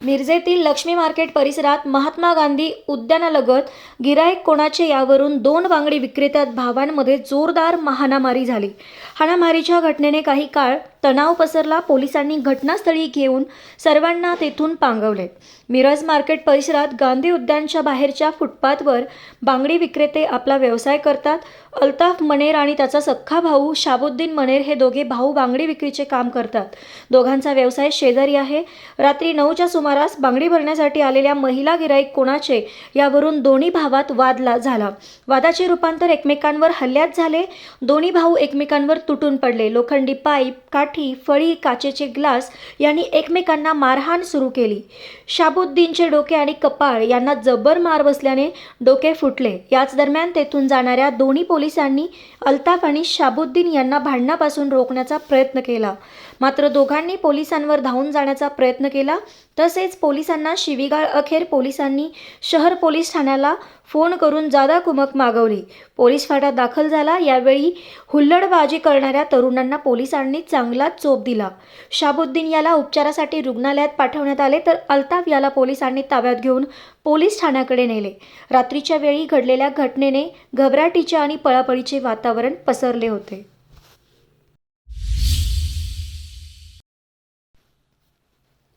मिरजेतील लक्ष्मी मार्केट परिसरात महात्मा गांधी उद्यानालगत गिराईक कोणाचे यावरून दोन बांगडी विक्रेत्या भावांमध्ये जोरदार हाणामारी झाली। हाणामारीच्या घटनेने काही काळ तणाव पसरला। पोलिसांनी घटनास्थळी घेऊन सर्वांना तेथून पांगवले। मिरज मार्केट परिसरात गांधी उद्यानच्या बाहेरच्या फुटपाथवर बांगडी विक्रेते आपला व्यवसाय करतात। अल्ताफ मनेर आणि त्याचा सख्खा भाऊ शाबुद्दीन मनेर हे दोघे भाऊ बांगडी विक्रीचे काम करतात। दोघांचा व्यवसाय शेजारी आहे। रात्री 9च्या सुमारास बांगडी भरण्यासाठी आलेल्या महिला गिराईक कोणाचे यावरून दोन्ही भावात वाद झाला। वादाचे रूपांतर एकमेकांवर हल्ल्यात झाले। दोन्ही भाऊ एकमेकांवर तुटून पडले। लोखंडी पाईप, काठी, फळी, काचेचे ग्लास यांनी एकमेकांना मारहाण सुरू केली। शाबुद्दीनचे डोके आणि कपाळ यांना जबर मार बसल्याने डोके फुटले। याच दरम्यान तेथून जाणाऱ्या दोन्ही पोलिसांनी अल्ताफ आणि शाबुद्दीन यांना भांडणापासून रोखण्याचा प्रयत्न केला, मात्र दोघांनी पोलिसांवर धावून जाण्याचा प्रयत्न केला। तसेच पोलिसांना शिवीगाळ अखेर पोलिसांनी शहर पोलीस ठाण्याला फोन करून जादा कुमक मागवली। पोलीस फाटा दाखल झाला। यावेळी हुल्लडबाजी करणाऱ्या तरुणांना पोलिसांनी चांगलाच चोप दिला। शाबुद्दीन याला उपचारासाठी रुग्णालयात पाठवण्यात आले, तर अल्ताफ याला पोलिसांनी ताब्यात घेऊन पोलीस ठाण्याकडे नेले। रात्रीच्या वेळी घडलेल्या घटनेने घबराटीचे आणि पळापळीचे वातावरण पसरले होते।